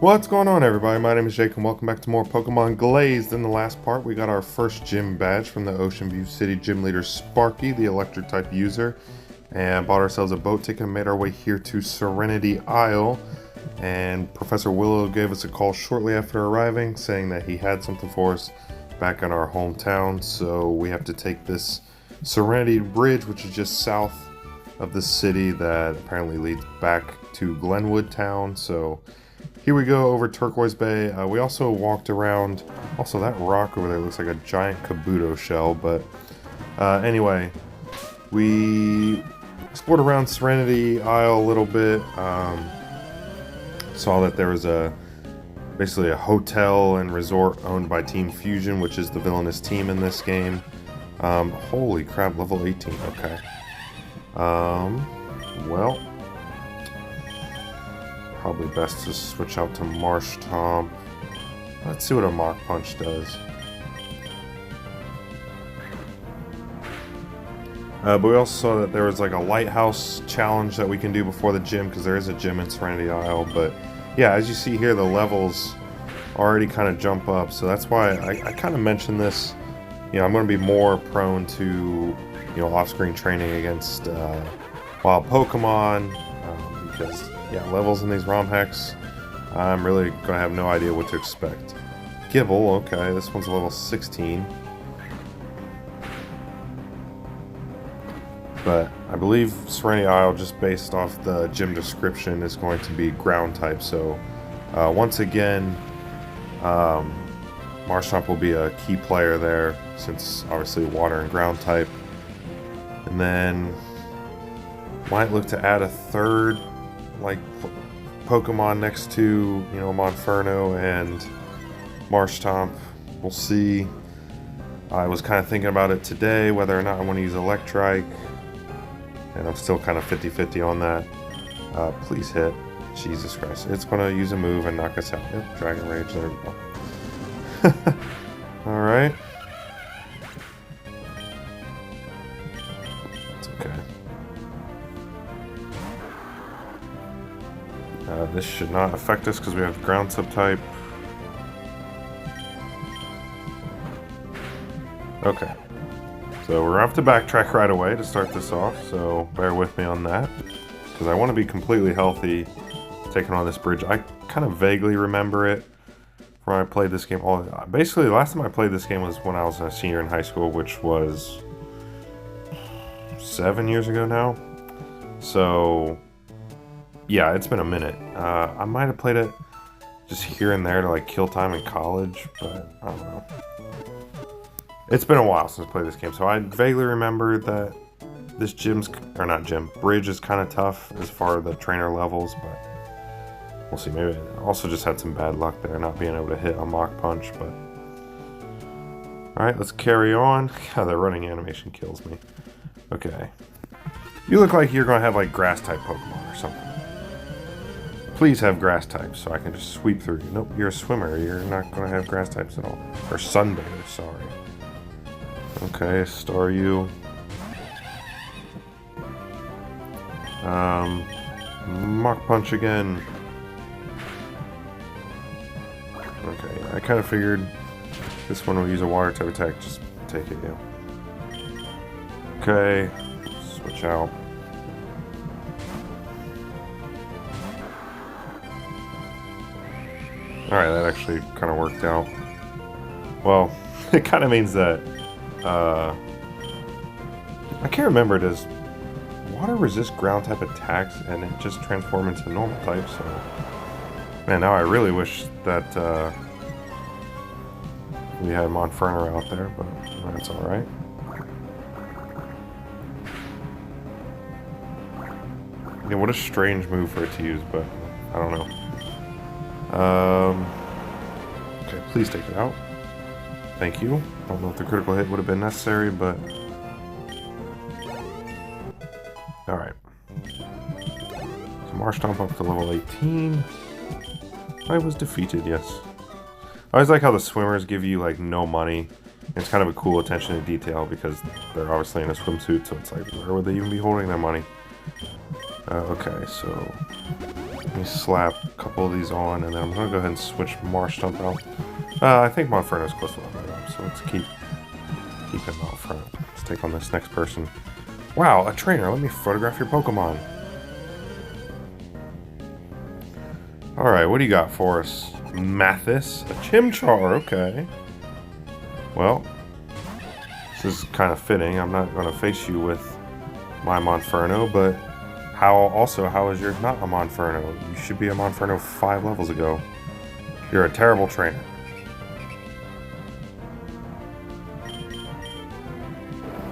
What's going on, everybody? My name is Jake and welcome back to more Pokemon Glazed. In the last part, we got our first gym badge from the Ocean View City gym leader Sparky, the electric type user, and bought ourselves a boat ticket and made our way here to Serenity Isle. And Professor Willow gave us a call shortly after arriving saying that he had something for us back in our hometown, so we have to take this Serenity Bridge, which is just south of the city, that apparently leads back to Glenwood Town. So here we go over Turquoise Bay. We also walked around. Also, that rock over there looks like a giant Kabuto shell. But anyway, we explored around Serenity Isle a little bit. Saw that there was basically a hotel and resort owned by Team Fusion, which is the villainous team in this game. Holy crap, level 18. Okay. Well, probably best to switch out to Marsh Tomp. Let's see what a Mach Punch does. But we also saw that there was like a lighthouse challenge that we can do before the gym, because there is a gym in Serenity Isle. But yeah, as you see here, the levels already kind of jump up. So that's why I kind of mentioned this. You know, I'm going to be more prone to, you know, off-screen training against wild Pokemon, because yeah, levels in these ROM hacks, I'm really going to have no idea what to expect. Gibble, okay, this one's a level 16. But I believe Serenity Isle, just based off the gym description, is going to be ground type. So once again, Marshtomp will be a key player there, since obviously water and ground type. And then might look to add a third, like, Pokemon next to, you know, Monferno and Marshtomp. We'll see. I was kind of thinking about it today, whether or not I want to use Electrike, and I'm still kind of 50-50 on that. Please hit. Jesus Christ. It's going to use a move and knock us out. Yep, Dragon Rage. There we go. Alright. It's okay. This should not affect us because we have ground subtype. Okay. So we're off to backtrack right away to start this off, so bear with me on that, because I want to be completely healthy taking on this bridge. I kind of vaguely remember it from when I played this game. Basically, the last time I played this game was when I was a senior in high school, which was 7 years ago now. So yeah, it's been a minute. I might have played it just here and there to like kill time in college, but I don't know. It's been a while since I played this game, so I vaguely remember that this bridge is kind of tough as far as the trainer levels, but we'll see. Maybe I also just had some bad luck there, not being able to hit a Mach Punch, but alright, let's carry on. God, that running animation kills me. Okay. You look like you're going to have like grass-type Pokemon or something. Please have grass types so I can just sweep through you. Nope, you're a swimmer. You're not going to have grass types at all. Or Sunbather, sorry. Okay, Staryu. Mach Punch again. Okay, I kind of figured this one will use a water type attack. Just take it, yeah. Okay, switch out. Alright, that actually kind of worked out. Well, it kind of means that, I can't remember, does water resist ground type attacks and it just transform into normal type? So, man, now I really wish that, we had Monferno out there, but that's alright. Yeah, what a strange move for it to use, but I don't know. Okay, please take it out. Thank you. Don't know if the critical hit would have been necessary, but alright. So Marshtomp up to level 18. I was defeated, yes. I always like how the swimmers give you like no money. It's kind of a cool attention to detail because they're obviously in a swimsuit, so it's like, where would they even be holding their money? Okay, so Let me slap a couple of these on, and then I'm going to go ahead and switch Marshtomp out. I think Monferno's close to leveling up, so let's keep him out front. Let's take on this next person. Wow, a trainer. Let me photograph your Pokemon. Alright, what do you got for us? Mathis? A Chimchar, okay. Well, this is kind of fitting. I'm not going to face you with my Monferno, but how is yours not a Monferno? You should be a Monferno 5 levels ago. You're a terrible trainer.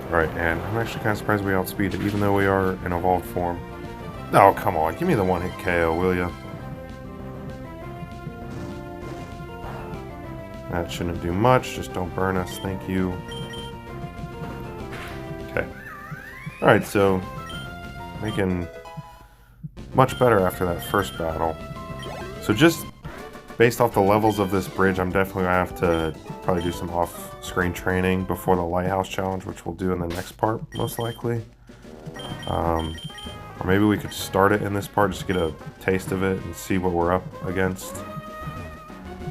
Alright, and I'm actually kind of surprised we outspeed it, even though we are in evolved form. Oh, come on. Give me the one-hit KO, will ya? That shouldn't do much. Just don't burn us. Thank you. Okay. Alright, so making much better after that first battle. So just based off the levels of this bridge, I'm definitely going to have to probably do some off-screen training before the Lighthouse Challenge, which we'll do in the next part, most likely. Or maybe we could start it in this part, just get a taste of it and see what we're up against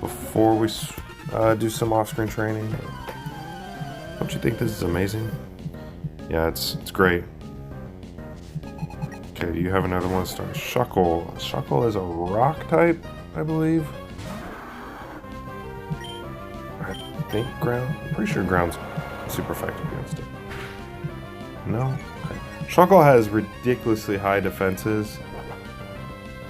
before we do some off-screen training. Don't you think this is amazing? Yeah, it's great. Okay, do you have another one to start? Shuckle. Shuckle is a rock type, I believe. I think ground. I'm pretty sure ground's super effective against it. No? Okay. Shuckle has ridiculously high defenses.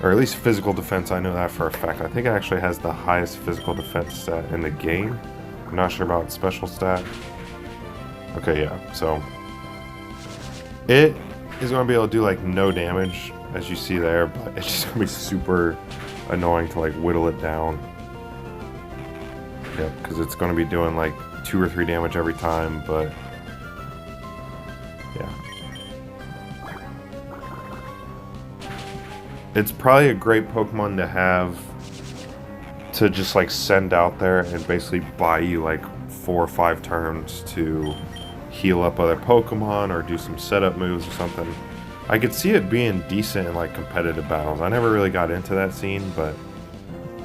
Or at least physical defense, I know that for a fact. I think it actually has the highest physical defense stat in the game. I'm not sure about its special stat. Okay, yeah, so it is going to be able to do like no damage, as you see there, but it's just going to be super annoying to like whittle it down. Yep, because it's going to be doing like 2 or 3 damage every time, but yeah. It's probably a great Pokemon to have to just like send out there and basically buy you like 4 or 5 turns to heal up other Pokemon or do some setup moves or something. I could see it being decent in like competitive battles. I never really got into that scene, but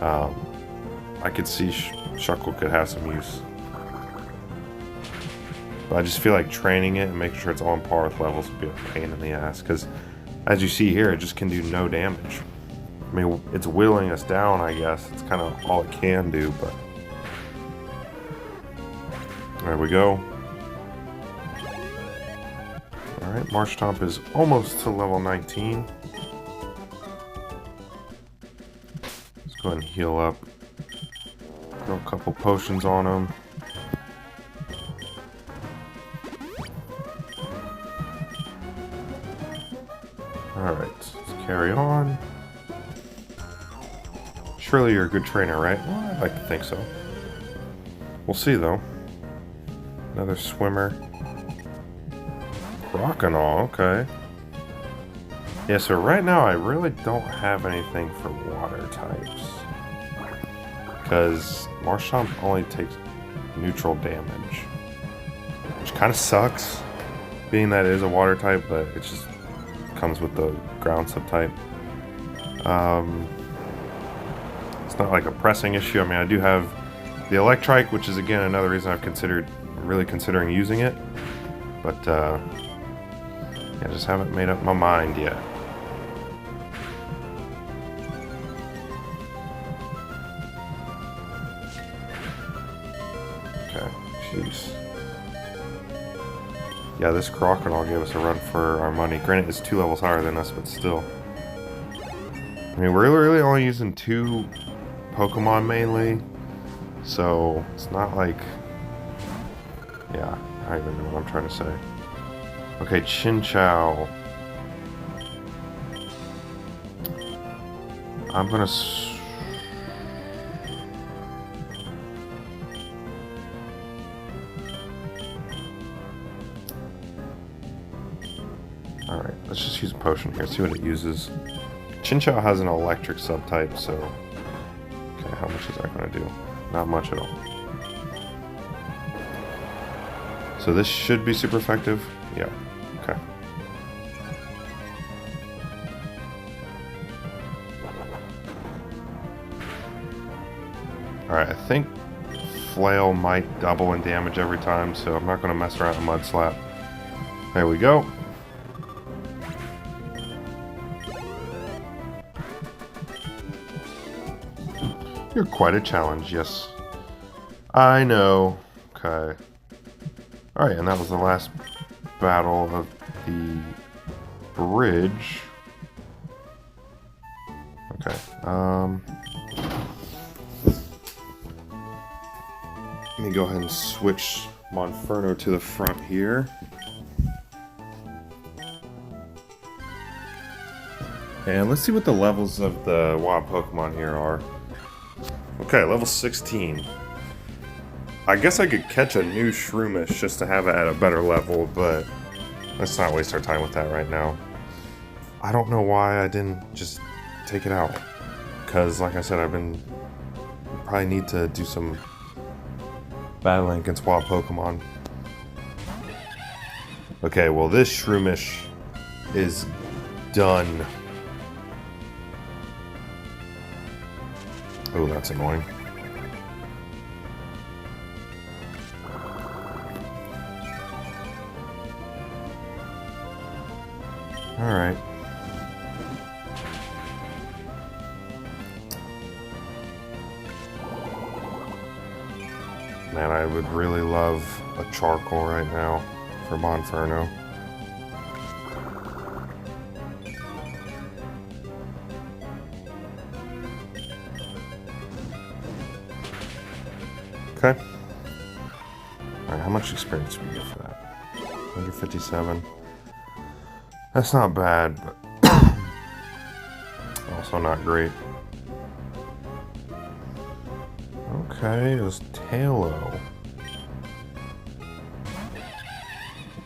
I could see Shuckle could have some use. But I just feel like training it and making sure it's on par with levels would be a pain in the ass, because as you see here, it just can do no damage. I mean, it's whittling us down, I guess. It's kind of all it can do, but there we go. Alright, Marshtomp is almost to level 19. Let's go ahead and heal up. Throw a couple potions on him. Alright, let's carry on. Surely you're a good trainer, right? Well, I'd like to think so. We'll see, though. Another swimmer. Crocodile, okay. Yeah, so right now I really don't have anything for water types. Because Marshtomp only takes neutral damage. Which kind of sucks, being that it is a water type, but it just comes with the ground subtype. It's not like a pressing issue. I mean, I do have the Electrike, which is again another reason I'm really considering using it. But I just haven't made up my mind yet. Okay, jeez. Yeah, this Crocodile gave us a run for our money. Granted, it's 2 levels higher than us, but still. I mean, we're really only using 2 Pokemon mainly, so it's not like... Yeah, I don't even know what I'm trying to say. Okay, Chinchou. I'm gonna... Alright, let's just use a potion here, see what it uses. Chinchou has an electric subtype, so... Okay, how much is that gonna do? Not much at all. So this should be super effective? Yeah, okay. Alright, I think Flail might double in damage every time, so I'm not going to mess around with Mud Slap. There we go. You're quite a challenge, yes. I know. Okay. Alright, and that was the last battle of the bridge. Okay, let me go ahead and switch Monferno to the front here. And let's see what the levels of the wild Pokemon here are. Okay, level 16. I guess I could catch a new Shroomish just to have it at a better level, but let's not waste our time with that right now. I don't know why I didn't just take it out. Because, like I said, probably need to do some battling against wild Pokemon. Okay, well this Shroomish is done. Oh, that's annoying. Alright. Man, I would really love a charcoal right now for Monferno. Okay. Alright, how much experience do we get for that? 157. That's not bad, but also not great. Okay, it was Tailo.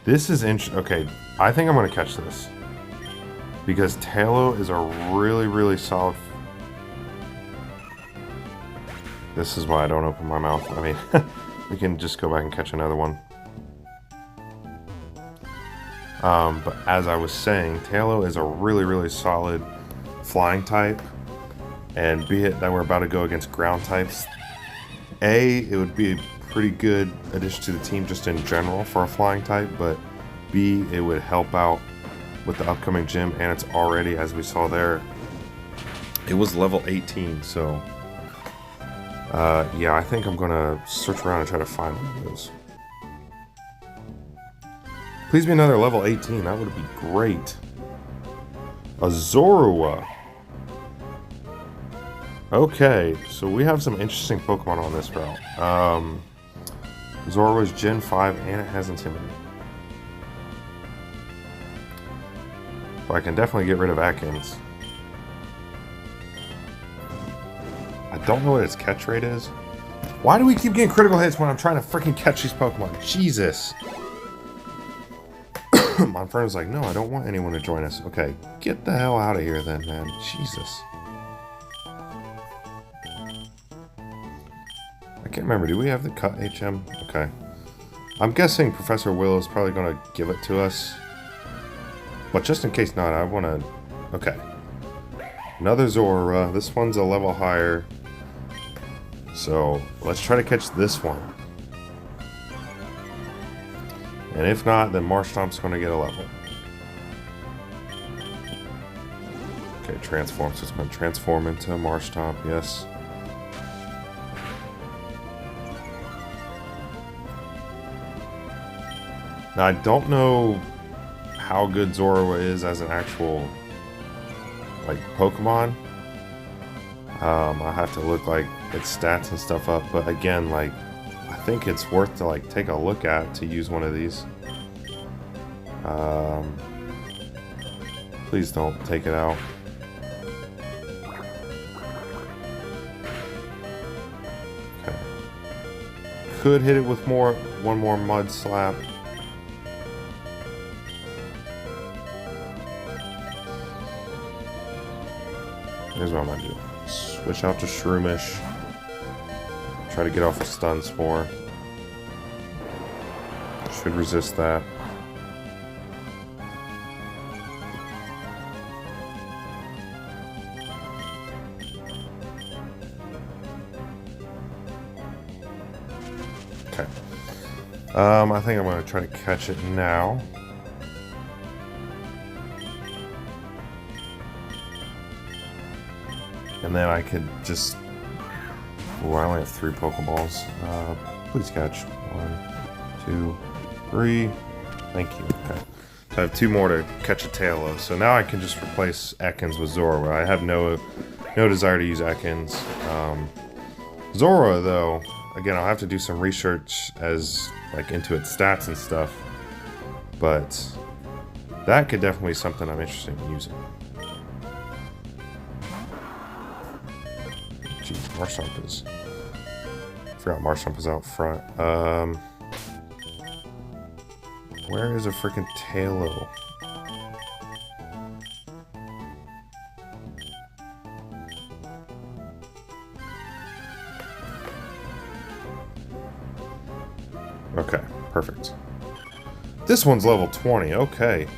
This is interesting. Okay, I think I'm going to catch this. Because Tailo is a really, really solid... This is why I don't open my mouth. I mean, we can just go back and catch another one. But as I was saying, Tailo is a really, really solid flying type. And be it that we're about to go against ground types, it would be a pretty good addition to the team just in general for a flying type, but B, it would help out with the upcoming gym, and it's already, as we saw there, it was level 18, so yeah, I think I'm gonna search around and try to find one of those. Please be another level 18, that would be great. A Zorua. Okay, so we have some interesting Pokemon on this route. Zorua's Gen 5 and it has Intimidate. But I can definitely get rid of Atkins. I don't know what its catch rate is. Why do we keep getting critical hits when I'm trying to freaking catch these Pokemon? Jesus. Monferno's like, no, I don't want anyone to join us. Okay, get the hell out of here then, man. Jesus. I can't remember. Do we have the cut HM? Okay. I'm guessing Professor Will is probably going to give it to us. But just in case not, I want to... Okay. Another Zorua. This one's a level higher. So, let's try to catch this one. And if not, then Marshtomp's going to get a level. Okay, transform. So it's going to transform into Marshtomp, yes. Now, I don't know how good Zorua is as an actual, like, Pokemon. I have to look, like, its stats and stuff up. But again, like, I think it's worth to, like, take a look at to use one of these. Please don't take it out. Okay. Could hit it with one more Mud Slap. Here's what I'm gonna do. Switch out to Shroomish. Try to get off a Stun Spore. Should resist that. Okay. I think I'm going to try to catch it now. And then I could just... Oh, I only have 3 Pokeballs. Please catch. 1, 2, 3. Thank you. Okay. So I have 2 more to catch a Tailo. So now I can just replace Ekans with Zorua. I have no desire to use Ekans. Zorua, though, again, I'll have to do some research as like into its stats and stuff. But that could definitely be something I'm interested in using. Jeez, Marshtomp is... I forgot Marshtomp is out front. Where is a freaking Tailo? Okay, perfect. This one's level 20, okay.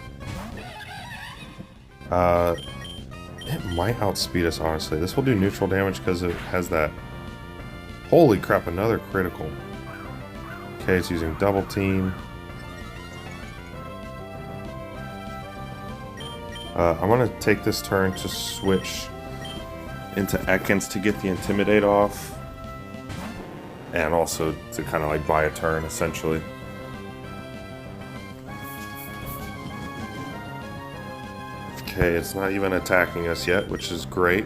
It might outspeed us, honestly. This will do neutral damage because it has that... Holy crap, another critical. Okay, it's using double team. I'm going to take this turn to switch into Ekans to get the Intimidate off. And also to kind of like buy a turn, essentially. Okay, it's not even attacking us yet, which is great.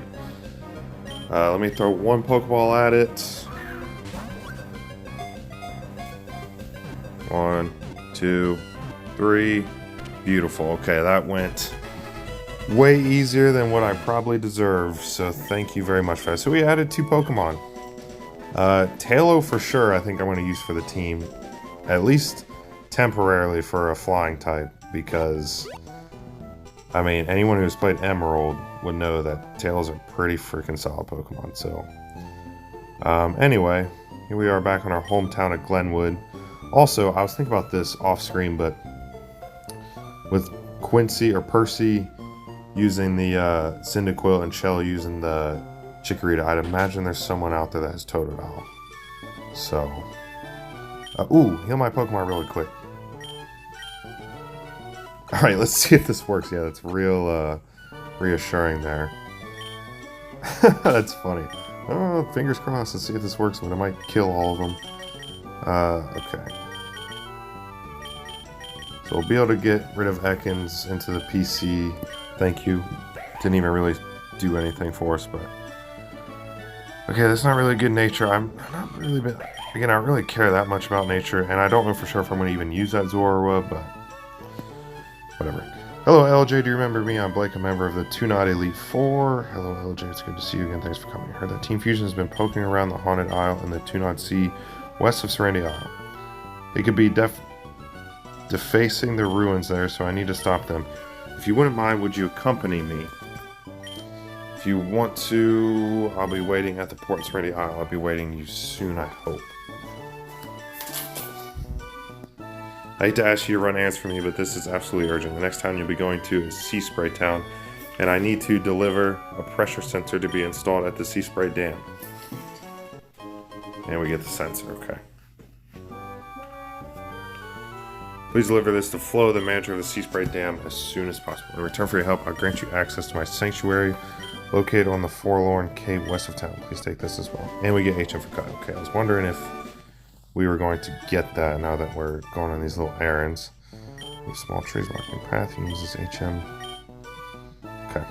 Let me throw 1 Pokeball at it. 1, 2, 3. Beautiful. Okay, that went way easier than what I probably deserve. So thank you very much for that. So we added 2 Pokemon. Tailo for sure I think I'm going to use for the team. At least temporarily for a flying type. Because, I mean, anyone who's played Emerald would know that Tailo's a pretty freaking solid Pokemon. So, anyway, here we are back in our hometown of Glenwood. Also, I was thinking about this off screen, but with Quincy or Percy using the Cyndaquil and Shell using the Chikorita, I'd imagine there's someone out there that has Totodile. So, ooh, heal my Pokemon really quick. Alright, let's see if this works. Yeah, that's real reassuring there. That's funny. Oh, fingers crossed. Let's see if this works, but it might kill all of them. Okay. So we'll be able to get rid of Ekans into the PC. Thank you. Didn't even really do anything for us, but... Okay, that's not really good nature. I'm not really... Again, I don't really care that much about nature, and I don't know for sure if I'm going to even use that Zorua, but... Whatever. Hello, LJ. Do you remember me? I'm Blake, a member of the Tunod Elite Four. Hello, LJ. It's good to see you again. Thanks for coming. I heard that Team Fusion has been poking around the Haunted Isle in the Tunod Sea west of Serenity Isle. They could be defacing the ruins there, so I need to stop them. If you wouldn't mind, would you accompany me? If you want to, I'll be waiting at the port in Serenity Isle. I'll be waiting you soon, I hope. I hate to ask you to run errands for me, but this is absolutely urgent. The next town you'll be going to is Sea Spray Town, and I need to deliver a pressure sensor to be installed at the Sea Spray Dam. And we get the sensor, okay. Please deliver this to Flo, the manager of the Sea Spray Dam, as soon as possible. In return for your help, I'll grant you access to my sanctuary, located on the Forlorn Cave west of town. Please take this as well. And we get HM for cut. Okay, I was wondering if we were going to get that now that we're going on these little errands. These small trees blocking path. He uses HM. Okay.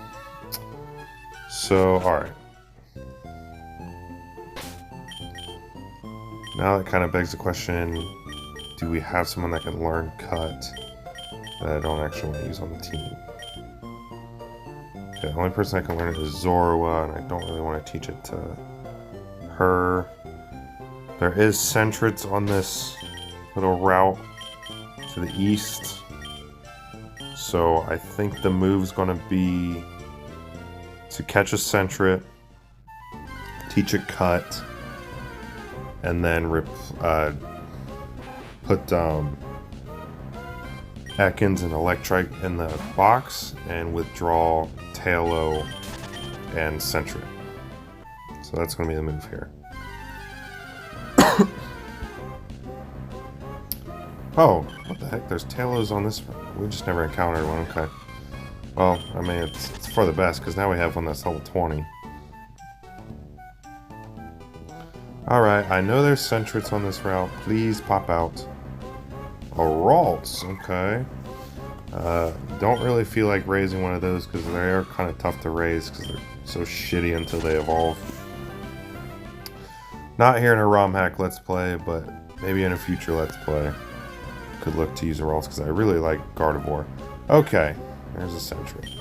So, alright. Now that kind of begs the question, do we have someone that can learn cut that I don't actually want to use on the team? Okay, the only person that can learn it is Zorua, and I don't really want to teach it to her. There is Sentrets on this little route to the east. So I think the move's going to be to catch a Sentret, teach a cut, and then put Ekans and Electrike in the box and withdraw Tailo and Sentret. So that's going to be the move here. Oh, what the heck? There's Talos on this. We just never encountered one. Okay. Well, I mean, it's for the best, because now we have one that's level 20. Alright, I know there's Sentrets on this route. Please pop out. Ralts, okay. Don't really feel like raising one of those, because they are kind of tough to raise, because they're so shitty until they evolve. Not here in a ROM hack Let's Play, but maybe in a future Let's Play. Could look to use a Ralts, because I really like Gardevoir. Okay, there's a Sentry.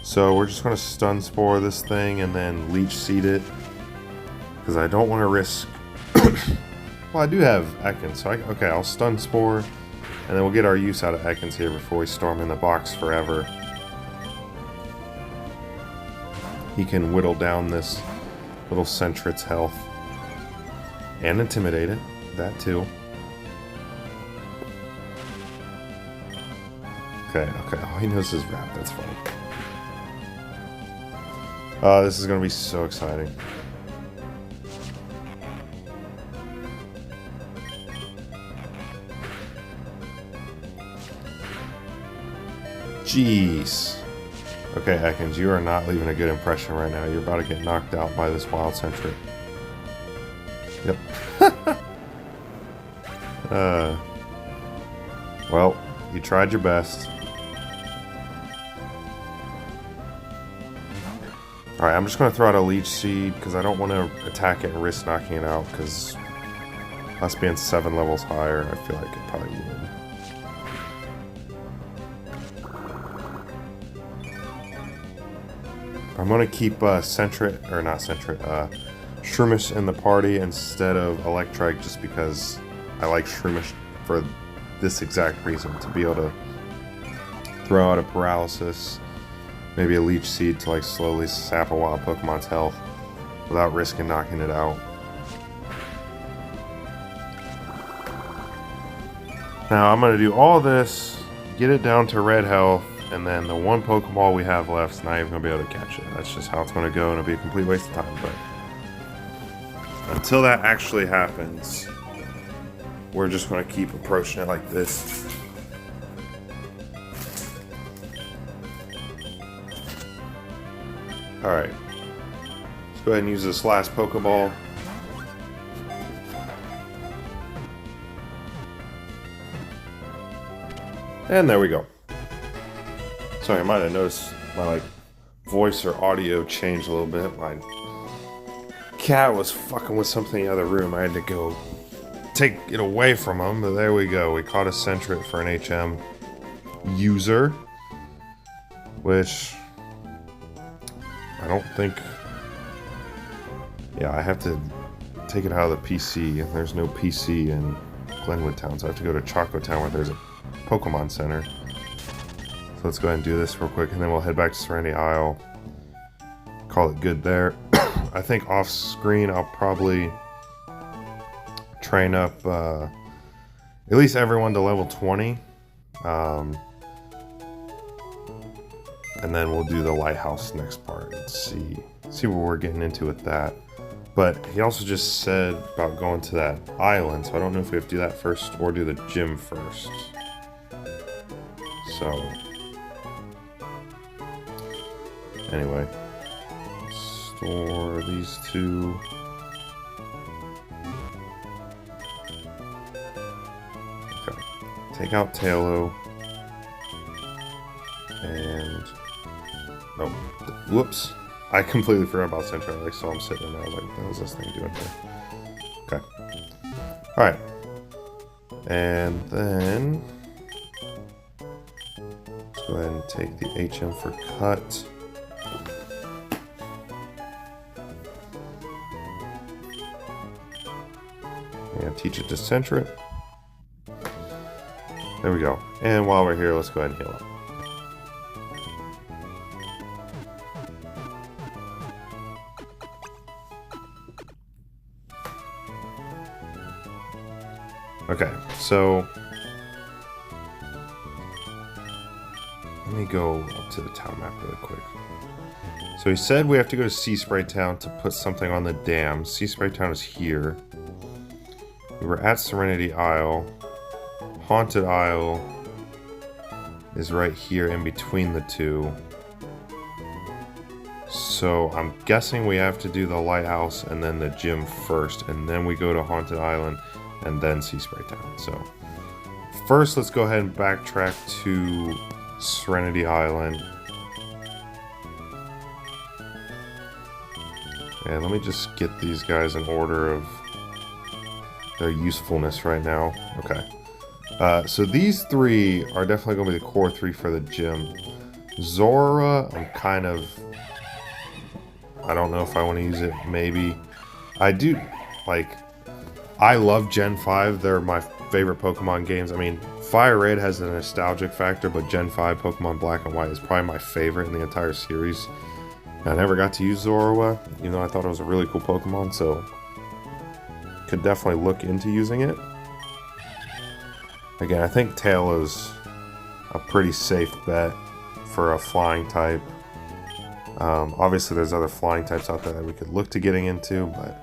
So we're just going to Stun Spore this thing and then Leech Seed it. Because I don't want to risk... Well, I do have Ekans, so okay, I'll Stun Spore. And then we'll get our use out of Ekans here before we storm in the box forever. He can whittle down this little Sentry's health. And intimidate it. That too. Okay, all he knows is Wrap, that's funny. This is gonna be so exciting. Jeez. Okay, Ekans, you are not leaving a good impression right now. You're about to get knocked out by this wild Sentry. Yep. Well, you tried your best. Alright, I'm just going to throw out a Leech Seed because I don't want to attack it and risk knocking it out because us being 7 levels higher, I feel like it probably would. I'm going to keep Shroomish in the party instead of Electrike just because I like Shroomish for this exact reason, to be able to throw out a Paralysis, maybe a Leech Seed to like slowly sap a wild Pokemon's health without risking knocking it out. Now I'm going to do all this, get it down to red health, and then the one Pokeball we have left is not even going to be able to catch it. That's just how it's going to go, and it'll be a complete waste of time. But until that actually happens, we're just going to keep approaching it like this. Alright. Let's go ahead and use this last Pokeball. And there we go. Sorry, I might have noticed my voice or audio changed a little bit. My cat was fucking with something in the other room. I had to go take it away from him, but there we go. We caught a Sentret for an HM user, which I don't think... Yeah, I have to take it out of the PC. There's no PC in Glenwood Town, so I have to go to Choco Town where there's a Pokemon Center. So let's go ahead and do this real quick, and then we'll head back to Serenity Isle. Call it good there. I think off screen I'll probably train up at least everyone to level 20. And then we'll do the lighthouse next part and see what we're getting into with that. But he also just said about going to that island, so I don't know if we have to do that first or do the gym first. So anyway, store these two. Okay, take out Tailo. And oh, whoops! I completely forgot about Sentry. I saw him sitting there. I was like, what was this thing doing here? Okay. All right. And then let's go ahead and take the HM for cut. And teach it to Sentry. There we go. And while we're here, let's go ahead and heal up. Okay, so let me go up to the town map really quick. So he said we have to go to Sea Spray Town to put something on the dam. Sea Spray Town is here. We were at Serenity Isle. Haunted Isle is right here in between the two. So I'm guessing we have to do the lighthouse and then the gym first, and then we go to Haunted Island and then see Spraytown. So first, let's go ahead and backtrack to Serenity Island. And let me just get these guys in order of their usefulness right now. Okay. So these three are definitely going to be the core three for the gym. Zora, I don't know if I want to use it, maybe. I do, I love Gen 5. They're my favorite Pokemon games. I mean, Fire Red has a nostalgic factor, but Gen 5 Pokemon Black and White is probably my favorite in the entire series. I never got to use Zorua, even though I thought it was a really cool Pokemon, so could definitely look into using it. Again, I think Tailow's a pretty safe bet for a flying type. Obviously, there's other flying types out there that we could look to getting into, but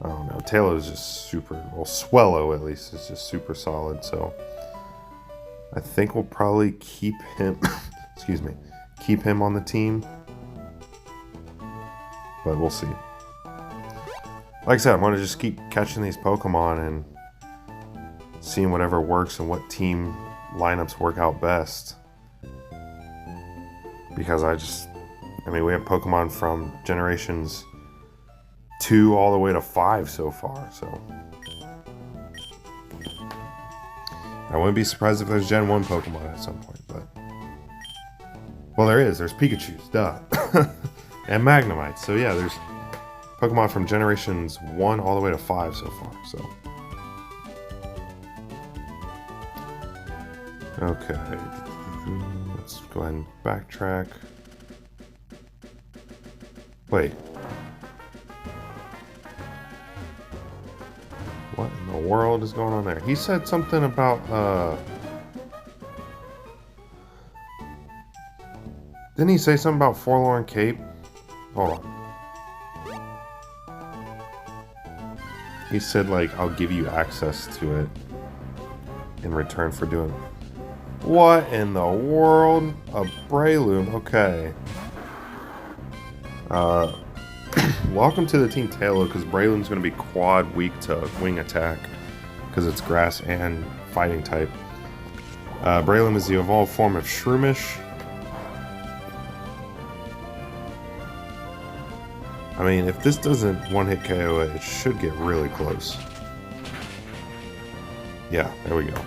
I don't know. Taillow is just super, well, Swellow at least is just super solid, so I think we'll probably keep him, excuse me, keep him on the team, but we'll see. Like I said, I'm going to just keep catching these Pokemon and seeing whatever works and what team lineups work out best. Because I mean, we have Pokemon from generations 2 all the way to 5 so far, so I wouldn't be surprised if there's Gen 1 Pokemon at some point, but well, there's Pikachu's, duh. And Magnemite, so yeah, there's Pokemon from generations 1 all the way to 5 so far, so okay, let's go ahead and backtrack. Wait. What in the world is going on there? He said something about, didn't he say something about Forlorn Cape? Hold on. He said, like, I'll give you access to it in return for doing it. What in the world? A Breloom, okay. Welcome to the Team Taillow, because Breloom's going to be quad weak to wing attack, because it's grass and fighting type. Breloom is the evolved form of Shroomish. I mean, if this doesn't one-hit KO it, it should get really close. Yeah, there we go.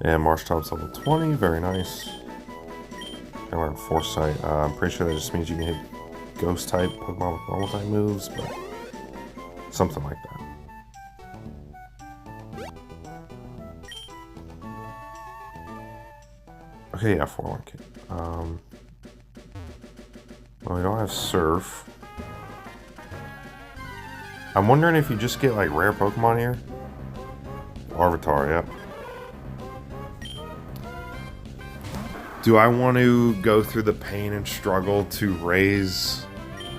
And Marshtomp's level 20, very nice. I learned Foresight. I'm pretty sure that just means you can hit Ghost type Pokemon with normal type moves, but something like that. Okay, yeah, 4-1 well, we don't have Surf. I'm wondering if you just get like rare Pokemon here. Larvitar, yep. Do I want to go through the pain and struggle to raise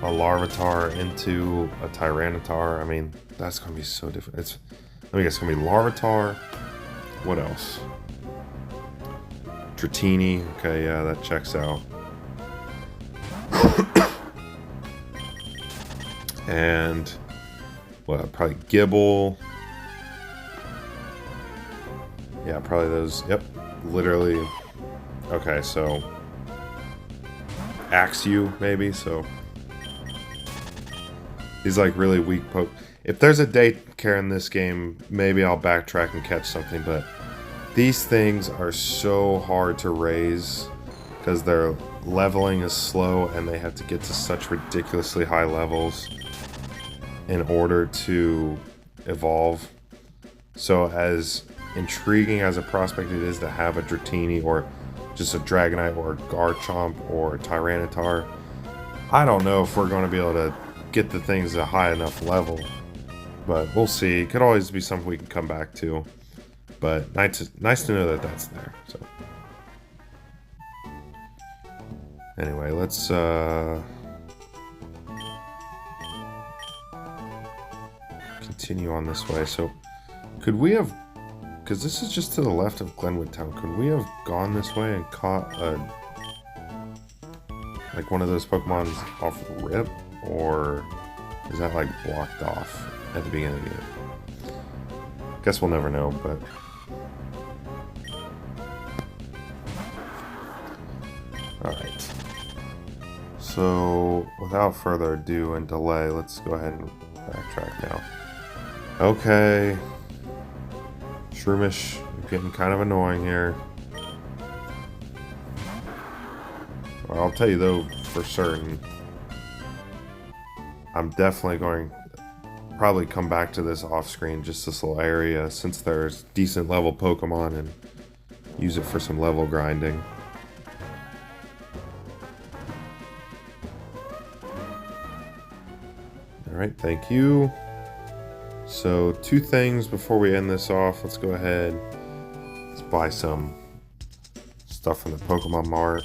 a Larvitar into a Tyranitar? I mean, that's going to be so different. Let me guess, it's going to be Larvitar. What else? Dratini. Okay, yeah, that checks out. And what? Probably Gibble. Yeah, probably those. Yep, literally. Okay, so Axew maybe. So he's like really weak poke. If there's a daycare in this game, maybe I'll backtrack and catch something. But these things are so hard to raise because their leveling is slow and they have to get to such ridiculously high levels in order to evolve. So as intriguing as a prospect it is to have a Dratini or just a Dragonite or a Garchomp or a Tyranitar, I don't know if we're going to be able to get the things at a high enough level. But we'll see. It could always be something we can come back to. But nice to know that that's there. So anyway, let's continue on this way. So, could we have... Because this is just to the left of Glenwood Town. Could we have gone this way and caught a... like one of those Pokemon off rip? Or is that like blocked off at the beginning of the game? Guess we'll never know, but... Alright. So, without further ado and delay, let's go ahead and backtrack now. Okay. Shroomish, getting kind of annoying here. Well, I'll tell you though, for certain, I'm definitely going to probably come back to this off screen, just this little area, since there's decent level Pokemon, and use it for some level grinding. Alright, thank you. So, 2 things before we end this off. Let's go ahead. Let's buy some stuff from the Pokemon Mart.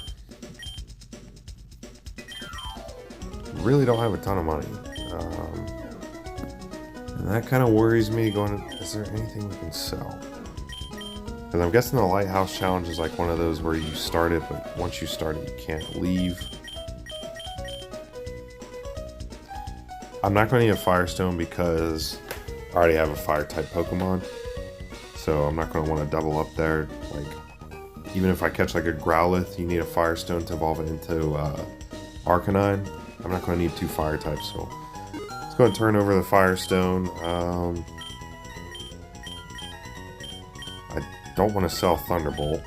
Really don't have a ton of money. And that kind of worries me going, is there anything we can sell? Because I'm guessing the Lighthouse Challenge is like one of those where you start it, but once you start it, you can't leave. I'm not going to need a Firestone because I already have a Fire-type Pokemon. So I'm not going to want to double up there. Like, even if I catch like a Growlithe, you need a Firestone to evolve it into Arcanine. I'm not going to need 2 Fire types, so let's go and turn over the Firestone. I don't want to sell Thunderbolt.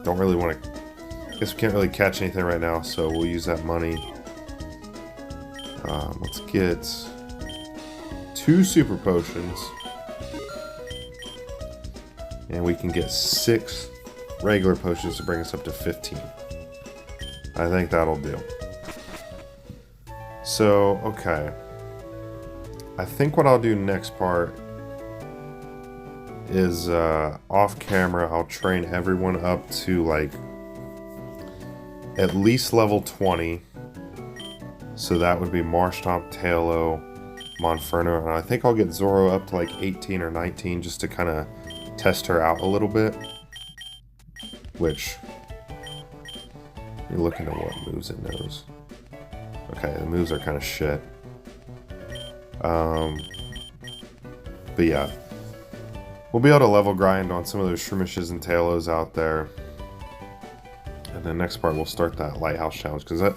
Don't really want to... I guess we can't really catch anything right now, so we'll use that money. Let's get 2 Super Potions. And we can get 6 regular potions to bring us up to 15. I think that'll do. So, okay. I think what I'll do next part is off camera, I'll train everyone up to like at least level 20. So that would be Marshtomp, Tailo, Monferno, and I think I'll get Zoro up to like 18 or 19 just to kind of test her out a little bit. Which, you're looking at what moves it knows. Okay, the moves are kind of shit. But yeah. We'll be able to level grind on some of those Shroomishes and Talos out there. And then next part we'll start that Lighthouse Challenge, because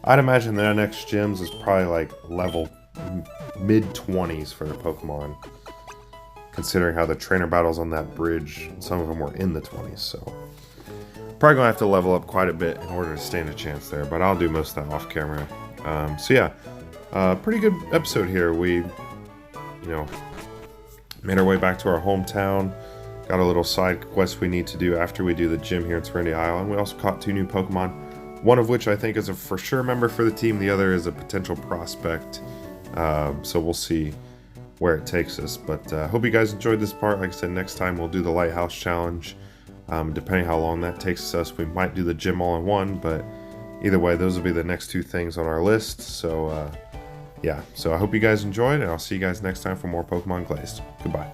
I'd imagine the next gyms is probably like level mid-20s for the Pokemon. Considering how the trainer battles on that bridge, some of them were in the 20s, so... Probably gonna have to level up quite a bit in order to stand a chance there, but I'll do most of that off camera. So yeah, pretty good episode here. We, made our way back to our hometown. Got a little side quest we need to do after we do the gym here in Serenity Island. We also caught 2 new Pokemon. One of which I think is a for sure member for the team. The other is a potential prospect. So we'll see where it takes us. But hope you guys enjoyed this part. Like I said, next time we'll do the Lighthouse Challenge. Depending how long that takes us, we might do the gym all in one, but either way, those will be the next 2 things on our list. So, yeah. So I hope you guys enjoyed, and I'll see you guys next time for more Pokemon Glazed. Goodbye.